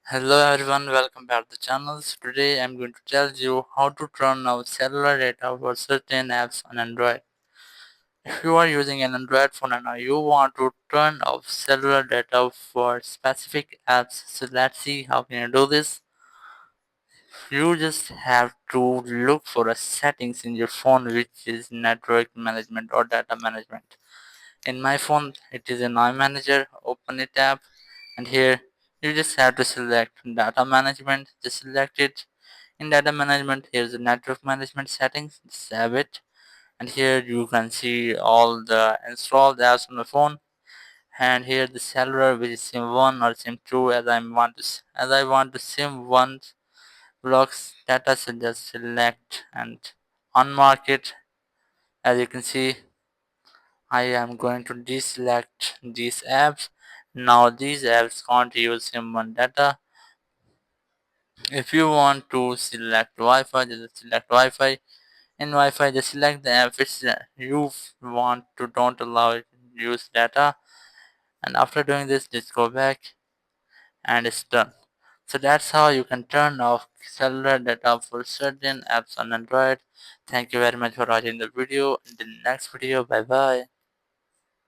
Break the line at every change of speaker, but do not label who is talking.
Hello everyone, welcome back to the channel. Today I'm going to tell you how to turn off cellular data for certain apps on Android. If you are using an Android phone and you want to turn off cellular data for specific apps, so let's see how can you do this. You just have to look for a settings in your phone which is network management or data management. In my phone it is an iManager. Open it up and here you just have to select data management. Just select it. In data management, here's the network management settings. Save it, and here you can see all the installed apps on the phone. And here the cellular, which is SIM 1 or SIM 2, as I want to SIM 1 blocks data, so just select and unmark it. As you can see, I am going to deselect these apps. Now these apps can't use SIM 1 data. If you want to select Wi-Fi, just select Wi-Fi. In Wi-Fi, just select the app which you want to don't allow it to use data. And after doing this, just go back and it's done. So that's how you can turn off cellular data for certain apps on Android. Thank you very much for watching the video. In the next video, bye bye.